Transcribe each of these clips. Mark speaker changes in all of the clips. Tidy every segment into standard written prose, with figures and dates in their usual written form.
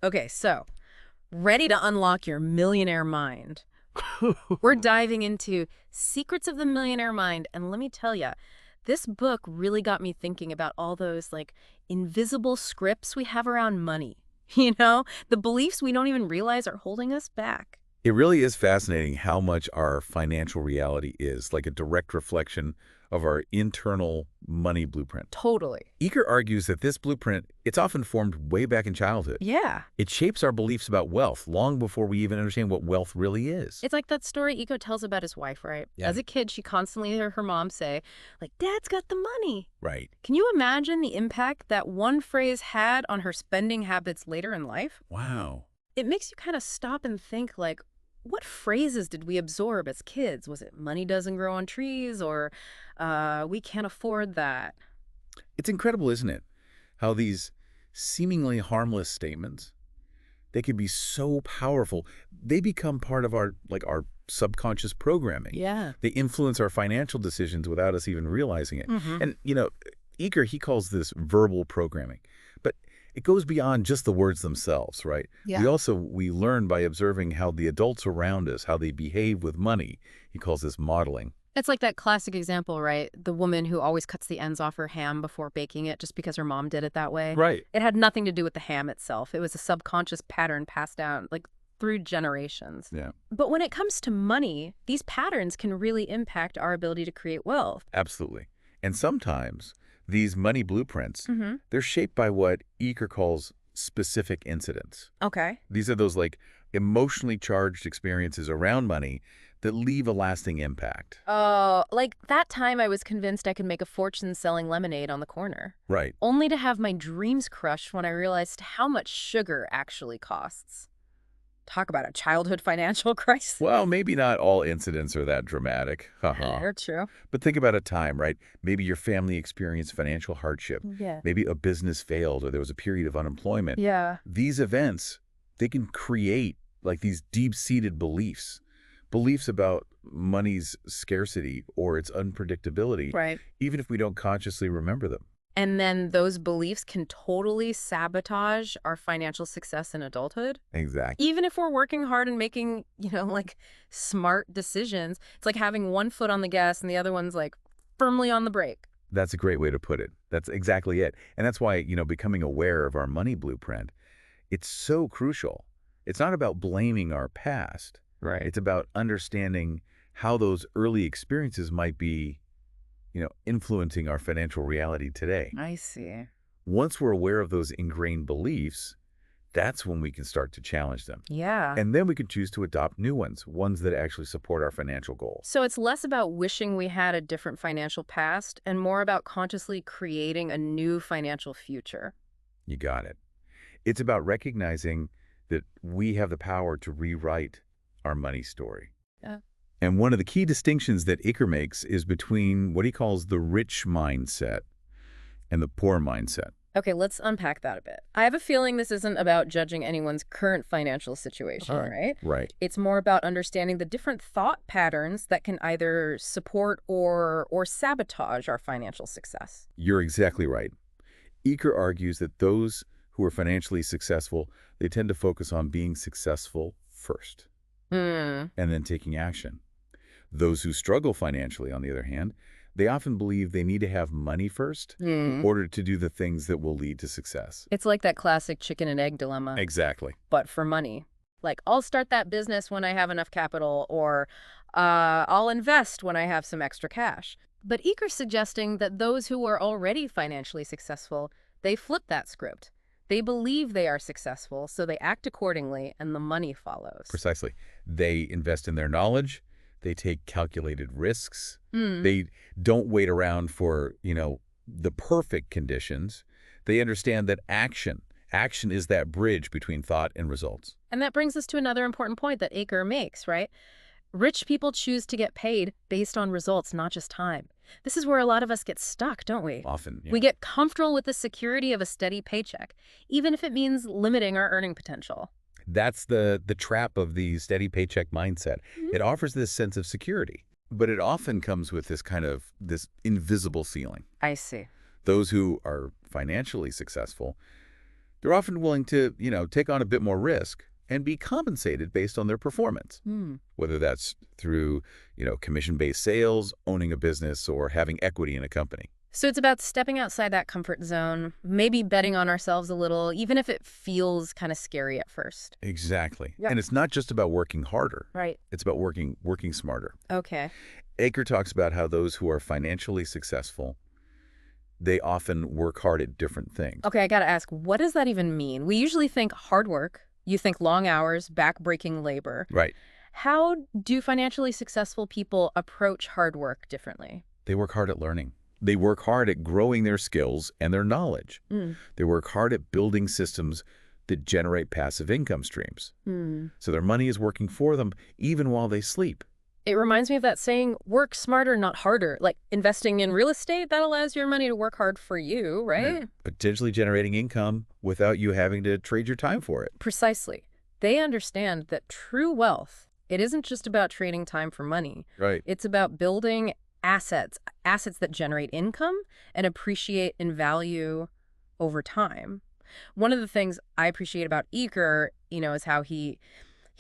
Speaker 1: Okay, so ready to unlock your millionaire mind. We're diving into Secrets of the Millionaire Mind, and let me tell you, this book really got me thinking about all those like invisible scripts we have around money. The beliefs we don't even realize are holding us back.
Speaker 2: It really is fascinating how much our financial reality is like a direct reflection of our internal money blueprint.
Speaker 1: Totally.
Speaker 2: Eker argues that this blueprint, it's often formed way back in childhood.
Speaker 1: Yeah.
Speaker 2: It shapes our beliefs about wealth long before we even understand what wealth really is.
Speaker 1: It's like that story Iko tells about his wife, right?
Speaker 2: Yeah.
Speaker 1: As a kid, she constantly heard her mom say, like, Dad's got the money.
Speaker 2: Right.
Speaker 1: Can you imagine the impact that one phrase had on her spending habits later in life?
Speaker 2: Wow.
Speaker 1: It makes you kind of stop and think, like, what phrases did we absorb as kids? Was it money doesn't grow on trees or we can't afford that?
Speaker 2: It's incredible, isn't it? How these seemingly harmless statements, they can be so powerful. They become part of our subconscious programming.
Speaker 1: Yeah.
Speaker 2: They influence our financial decisions without us even realizing it. And, Eker, he calls this verbal programming. But it goes beyond just the words themselves, right?
Speaker 1: Yeah.
Speaker 2: We learn by observing how the adults around us, how they behave with money. He calls this modeling.
Speaker 1: It's like that classic example, right? The woman who always cuts the ends off her ham before baking it just because her mom did it that way.
Speaker 2: Right.
Speaker 1: It had nothing to do with the ham itself. It was a subconscious pattern passed down, like, through generations.
Speaker 2: Yeah.
Speaker 1: But when it comes to money, these patterns can really impact our ability to create wealth.
Speaker 2: Absolutely. And sometimes these money blueprints,
Speaker 1: Mm-hmm.
Speaker 2: they're shaped by what Eker calls specific incidents.
Speaker 1: Okay.
Speaker 2: These are those emotionally charged experiences around money that leave a lasting impact.
Speaker 1: Oh, like that time I was convinced I could make a fortune selling lemonade on the corner,
Speaker 2: Right.
Speaker 1: only to have my dreams crushed when I realized how much sugar actually costs. Talk about a childhood financial crisis.
Speaker 2: Well, maybe not all incidents are that dramatic. Haha.
Speaker 1: They're true.
Speaker 2: But think about a time, right? Maybe your family experienced financial hardship.
Speaker 1: Yeah.
Speaker 2: Maybe a business failed or there was a period of unemployment.
Speaker 1: Yeah.
Speaker 2: These events, they can create like these deep-seated beliefs about money's scarcity or its unpredictability,
Speaker 1: Right.
Speaker 2: even if we don't consciously remember them.
Speaker 1: And then those beliefs can totally sabotage our financial success in adulthood.
Speaker 2: Exactly.
Speaker 1: Even if we're working hard and making, like smart decisions, it's like having one foot on the gas and the other one's like firmly on the brake.
Speaker 2: That's a great way to put it. That's exactly it. And that's why, becoming aware of our money blueprint, it's so crucial. It's not about blaming our past.
Speaker 1: Right.
Speaker 2: It's about understanding how those early experiences might be, influencing our financial reality today.
Speaker 1: I see.
Speaker 2: Once we're aware of those ingrained beliefs, that's when we can start to challenge them.
Speaker 1: Yeah.
Speaker 2: And then we can choose to adopt new ones that actually support our financial goals.
Speaker 1: So it's less about wishing we had a different financial past and more about consciously creating a new financial future.
Speaker 2: You got it. It's about recognizing that we have the power to rewrite our money story.
Speaker 1: Yeah.
Speaker 2: And one of the key distinctions that Eker makes is between what he calls the rich mindset and the poor mindset.
Speaker 1: Okay, let's unpack that a bit. I have a feeling this isn't about judging anyone's current financial situation, right?
Speaker 2: Right.
Speaker 1: It's more about understanding the different thought patterns that can either support or sabotage our financial success.
Speaker 2: You're exactly right. Eker argues that those who are financially successful, they tend to focus on being successful first and then taking action. Those who struggle financially, on the other hand, they often believe they need to have money first in order to do the things that will lead to success.
Speaker 1: It's like that classic chicken and egg dilemma,
Speaker 2: Exactly.
Speaker 1: but for money. Like, I'll start that business when I have enough capital, or I'll invest when I have some extra cash. But Eker's suggesting that those who are already financially successful, they flip that script. They believe they are successful, so they act accordingly, and the money follows.
Speaker 2: Precisely. They invest in their knowledge. They take calculated risks. They don't wait around for, the perfect conditions. They understand that action is that bridge between thought and results.
Speaker 1: And that brings us to another important point that Eker makes, right? Rich people choose to get paid based on results, not just time. This is where a lot of us get stuck, don't we?
Speaker 2: Often, yeah.
Speaker 1: We get comfortable with the security of a steady paycheck, even if it means limiting our earning potential.
Speaker 2: That's the trap of the steady paycheck mindset. It offers this sense of security, but it often comes with this this invisible ceiling.
Speaker 1: I see.
Speaker 2: Those who are financially successful, They're often willing to, take on a bit more risk and be compensated based on their performance, whether that's through, commission-based sales, owning a business, or having equity in a company.
Speaker 1: So it's about stepping outside that comfort zone, maybe betting on ourselves a little, even if it feels kind of scary at first.
Speaker 2: Exactly.
Speaker 1: Yep.
Speaker 2: And it's not just about working harder.
Speaker 1: Right.
Speaker 2: It's about working smarter.
Speaker 1: Okay.
Speaker 2: Eker talks about how those who are financially successful, they often work hard at different things.
Speaker 1: Okay, I gotta ask, what does that even mean? We usually think hard work. You think long hours, back-breaking labor.
Speaker 2: Right.
Speaker 1: How do financially successful people approach hard work differently?
Speaker 2: They work hard at learning. They work hard at growing their skills and their knowledge. They work hard at building systems that generate passive income streams. So their money is working for them even while they sleep.
Speaker 1: It reminds me of that saying, work smarter, not harder. Like investing in real estate, that allows your money to work hard for you, right?
Speaker 2: Potentially generating income without you having to trade your time for it.
Speaker 1: Precisely. They understand that true wealth, it isn't just about trading time for money.
Speaker 2: Right.
Speaker 1: It's about building assets that generate income and appreciate in value over time. One of the things I appreciate about Eker, is how he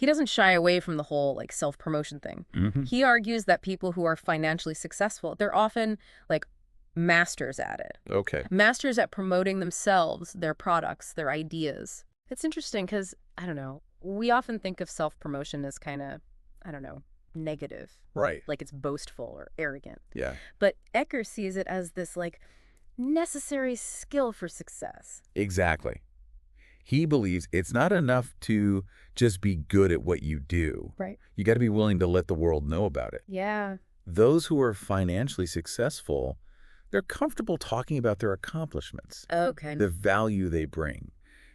Speaker 1: doesn't shy away from the whole like self-promotion thing. He argues that people who are financially successful, they're often like masters at it.
Speaker 2: Okay.
Speaker 1: Masters at promoting themselves, their products, their ideas. It's interesting because, I don't know, we often think of self-promotion as kind of, I don't know, negative.
Speaker 2: Right.
Speaker 1: Like it's boastful or arrogant.
Speaker 2: Yeah.
Speaker 1: But Eker sees it as this like necessary skill for success.
Speaker 2: Exactly. He believes it's not enough to just be good at what you do.
Speaker 1: Right.
Speaker 2: You got to be willing to let the world know about it.
Speaker 1: Yeah.
Speaker 2: Those who are financially successful, they're comfortable talking about their accomplishments,
Speaker 1: Okay.
Speaker 2: the value they bring.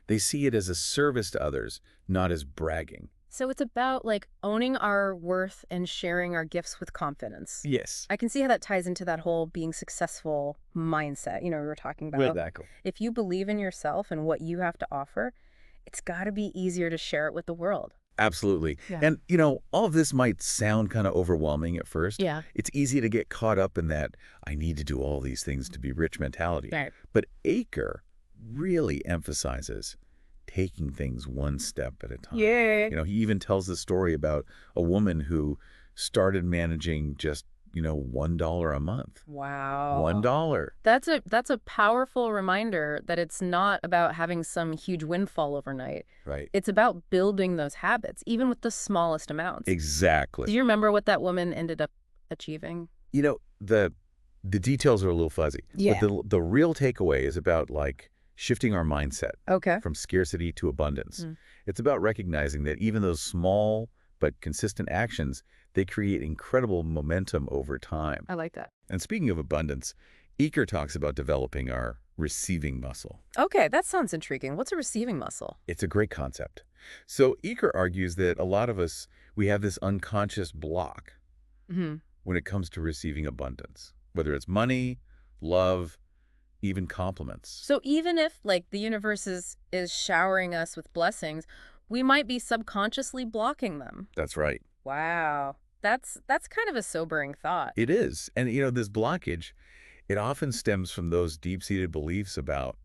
Speaker 2: They see it as a service to others, not as bragging.
Speaker 1: So it's about like owning our worth and sharing our gifts with confidence.
Speaker 2: Yes.
Speaker 1: I can see how that ties into that whole being successful mindset, we were talking about.
Speaker 2: Exactly.
Speaker 1: If you believe in yourself and what you have to offer, it's got to be easier to share it with the world.
Speaker 2: Absolutely.
Speaker 1: Yeah.
Speaker 2: And, all of this might sound kind of overwhelming at first.
Speaker 1: Yeah.
Speaker 2: It's easy to get caught up in that I need to do all these things to be rich mentality.
Speaker 1: Right.
Speaker 2: But Eker really emphasizes taking things one step at a time.
Speaker 1: Yeah.
Speaker 2: He even tells the story about a woman who started managing just, $1 a month.
Speaker 1: Wow.
Speaker 2: $1.
Speaker 1: That's a powerful reminder that it's not about having some huge windfall overnight.
Speaker 2: Right.
Speaker 1: It's about building those habits, even with the smallest amounts.
Speaker 2: Exactly.
Speaker 1: Do you remember what that woman ended up achieving?
Speaker 2: The details are a little fuzzy.
Speaker 1: Yeah.
Speaker 2: But the real takeaway is about shifting our mindset
Speaker 1: Okay.
Speaker 2: from scarcity to abundance. It's about recognizing that even those small but consistent actions, they create incredible momentum over time.
Speaker 1: I like that.
Speaker 2: And speaking of abundance, Eker talks about developing our receiving muscle.
Speaker 1: Okay, that sounds intriguing. What's a receiving muscle?
Speaker 2: It's a great concept. So Eker argues that a lot of us, we have this unconscious block when it comes to receiving abundance, whether it's money, love, even compliments.
Speaker 1: So even if the universe is showering us with blessings, we might be subconsciously blocking them.
Speaker 2: That's right.
Speaker 1: Wow. That's kind of a sobering thought.
Speaker 2: It is. And, this blockage, it often stems from those deep-seated beliefs about,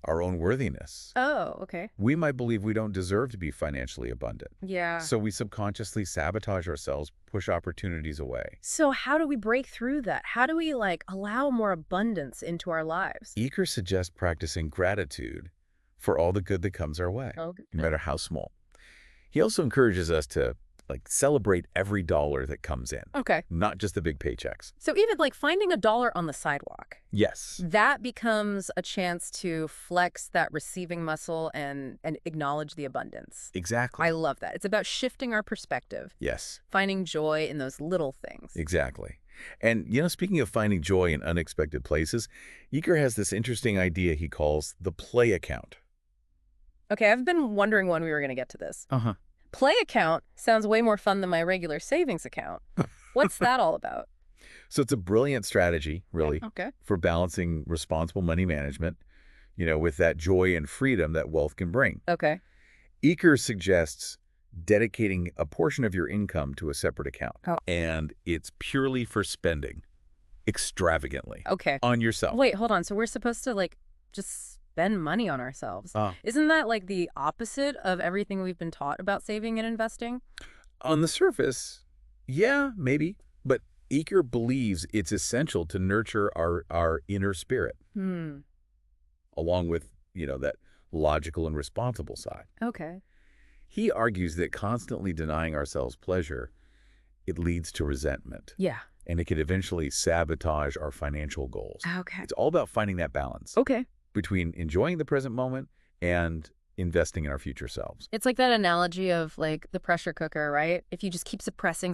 Speaker 2: our own worthiness.
Speaker 1: Oh, okay.
Speaker 2: We might believe we don't deserve to be financially abundant.
Speaker 1: Yeah.
Speaker 2: So we subconsciously sabotage ourselves, push opportunities away.
Speaker 1: So how do we break through that? How do we, allow more abundance into our lives?
Speaker 2: Eker suggests practicing gratitude for all the good that comes our way,
Speaker 1: Oh,
Speaker 2: no matter how small. He also encourages us to celebrate every dollar that comes in,
Speaker 1: okay.
Speaker 2: not just the big paychecks.
Speaker 1: So even finding a dollar on the sidewalk,
Speaker 2: Yes.
Speaker 1: that becomes a chance to flex that receiving muscle and acknowledge the abundance.
Speaker 2: Exactly.
Speaker 1: I love that. It's about shifting our perspective,
Speaker 2: Yes.
Speaker 1: finding joy in those little things.
Speaker 2: Exactly. And, speaking of finding joy in unexpected places, Eker has this interesting idea he calls the play account.
Speaker 1: Okay, I've been wondering when we were going to get to this.
Speaker 2: Uh-huh.
Speaker 1: Play account sounds way more fun than my regular savings account. What's that all about?
Speaker 2: So it's a brilliant strategy, really,
Speaker 1: Okay.
Speaker 2: for balancing responsible money management, with that joy and freedom that wealth can bring.
Speaker 1: Okay.
Speaker 2: Eker suggests dedicating a portion of your income to a separate account.
Speaker 1: Oh.
Speaker 2: And it's purely for spending extravagantly
Speaker 1: Okay.
Speaker 2: on yourself.
Speaker 1: Wait, hold on. So we're supposed to just spend money on ourselves.
Speaker 2: Ah.
Speaker 1: Isn't that like the opposite of everything we've been taught about saving and investing?
Speaker 2: On the surface, yeah, maybe. But Eker believes it's essential to nurture our inner spirit, along with, that logical and responsible side.
Speaker 1: Okay.
Speaker 2: He argues that constantly denying ourselves pleasure, it leads to resentment.
Speaker 1: Yeah.
Speaker 2: And it could eventually sabotage our financial goals.
Speaker 1: Okay.
Speaker 2: It's all about finding that balance
Speaker 1: Okay.
Speaker 2: between enjoying the present moment and investing in our future selves.
Speaker 1: It's like that analogy of like the pressure cooker, right? If you just keep suppressing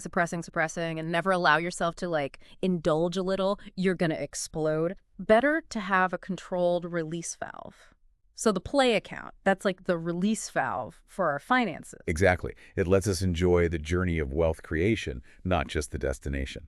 Speaker 1: and never allow yourself to like indulge a little, you're going to explode. Better to have a controlled release valve. So the play account, that's like the release valve for our finances.
Speaker 2: Exactly. It lets us enjoy the journey of wealth creation, not just the destination.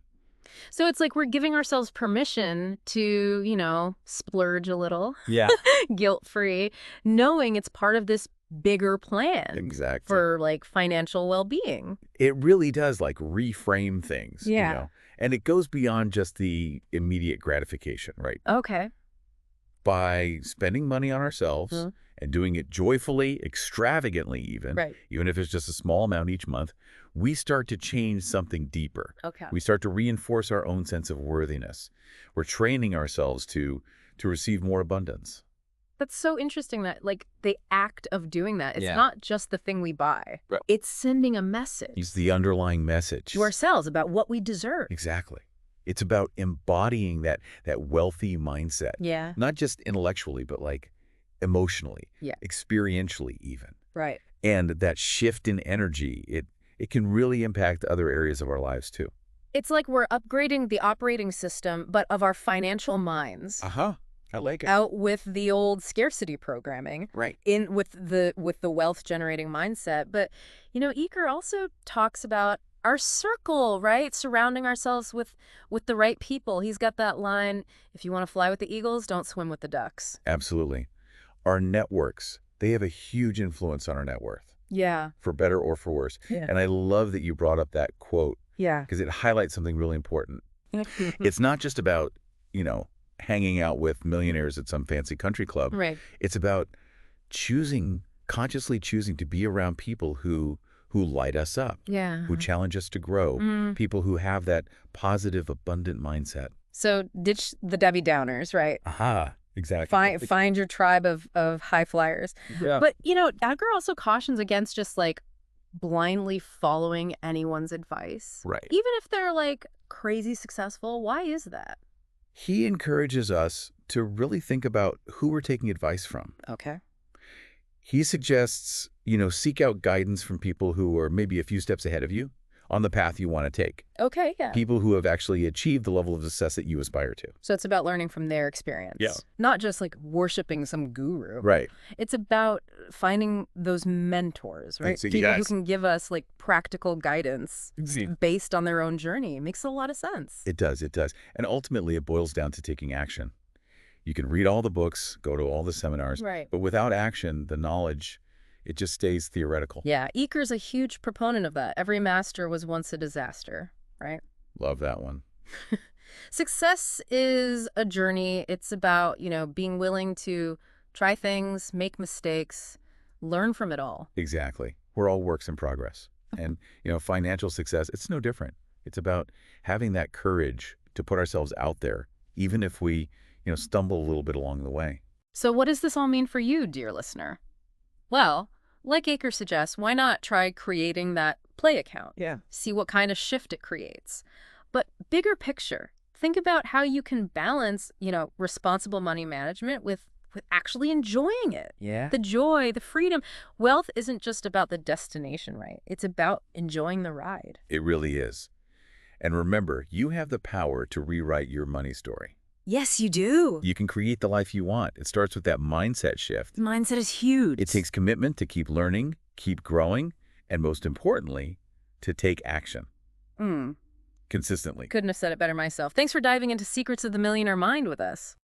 Speaker 1: So it's like we're giving ourselves permission to, splurge a little.
Speaker 2: Yeah.
Speaker 1: Guilt-free, knowing it's part of this bigger plan.
Speaker 2: Exactly.
Speaker 1: For like financial well-being.
Speaker 2: It really does like reframe things.
Speaker 1: Yeah.
Speaker 2: And it goes beyond just the immediate gratification, right?
Speaker 1: Okay.
Speaker 2: By spending money on ourselves and doing it joyfully, extravagantly even,
Speaker 1: Right.
Speaker 2: even if it's just a small amount each month, we start to change something deeper.
Speaker 1: Okay.
Speaker 2: We start to reinforce our own sense of worthiness. We're training ourselves to receive more abundance.
Speaker 1: That's so interesting that like the act of doing that, it's
Speaker 2: Yeah.
Speaker 1: not just the thing we buy.
Speaker 2: Right.
Speaker 1: It's sending a message
Speaker 2: It's the underlying message.
Speaker 1: to ourselves about what we deserve.
Speaker 2: Exactly. It's about embodying that wealthy mindset.
Speaker 1: Yeah.
Speaker 2: Not just intellectually, but like emotionally,
Speaker 1: Yeah.
Speaker 2: experientially even.
Speaker 1: Right.
Speaker 2: And that shift in energy, it can really impact other areas of our lives too.
Speaker 1: It's like we're upgrading the operating system, but of our financial minds.
Speaker 2: Uh-huh. I like it.
Speaker 1: Out with the old scarcity programming.
Speaker 2: Right.
Speaker 1: In with the wealth generating mindset. But Eker also talks about our circle, right? Surrounding ourselves with the right people. He's got that line, if you want to fly with the eagles, don't swim with the ducks.
Speaker 2: Absolutely. Our networks, they have a huge influence on our net worth,
Speaker 1: Yeah.
Speaker 2: for better or for worse.
Speaker 1: Yeah.
Speaker 2: And I love that you brought up that quote
Speaker 1: Yeah.
Speaker 2: because it highlights something really important. It's not just about, hanging out with millionaires at some fancy country club.
Speaker 1: Right.
Speaker 2: It's about consciously choosing to be around people who light us up,
Speaker 1: Yeah.
Speaker 2: who challenge us to grow, people who have that positive, abundant mindset.
Speaker 1: So ditch the Debbie Downers, right?
Speaker 2: Aha, exactly.
Speaker 1: Find your tribe of high flyers.
Speaker 2: Yeah.
Speaker 1: But, Eker also cautions against just like blindly following anyone's advice.
Speaker 2: Right.
Speaker 1: Even if they're like crazy successful, why is that?
Speaker 2: He encourages us to really think about who we're taking advice from.
Speaker 1: Okay.
Speaker 2: He suggests, seek out guidance from people who are maybe a few steps ahead of you on the path you want to take.
Speaker 1: Okay, yeah.
Speaker 2: People who have actually achieved the level of success that you aspire to.
Speaker 1: So it's about learning from their experience.
Speaker 2: Yeah.
Speaker 1: Not just like worshiping some guru.
Speaker 2: Right.
Speaker 1: It's about finding those mentors, right?
Speaker 2: Yes.
Speaker 1: People who can give us like practical guidance
Speaker 2: See.
Speaker 1: based on their own journey. It makes a lot of sense.
Speaker 2: It does. And ultimately, it boils down to taking action. You can read all the books, go to all the seminars,
Speaker 1: Right.
Speaker 2: but without action, the knowledge, it just stays theoretical.
Speaker 1: Yeah, Eker's a huge proponent of that. Every master was once a disaster, right?
Speaker 2: Love that one.
Speaker 1: Success is a journey. It's about, being willing to try things, make mistakes, learn from it all.
Speaker 2: Exactly. We're all works in progress. And, financial success, it's no different. It's about having that courage to put ourselves out there, even if we, stumble a little bit along the way.
Speaker 1: So what does this all mean for you, dear listener? Well, like Eker suggests, why not try creating that play account?
Speaker 2: Yeah.
Speaker 1: See what kind of shift it creates. But bigger picture, think about how you can balance, responsible money management with actually enjoying it.
Speaker 2: Yeah.
Speaker 1: The joy, the freedom. Wealth isn't just about the destination, right? It's about enjoying the ride.
Speaker 2: It really is. And remember, you have the power to rewrite your money story.
Speaker 1: Yes, you do.
Speaker 2: You can create the life you want. It starts with that mindset shift.
Speaker 1: Mindset is huge.
Speaker 2: It takes commitment to keep learning, keep growing, and most importantly, to take action. Consistently.
Speaker 1: Couldn't have said it better myself. Thanks for diving into Secrets of the Millionaire Mind with us.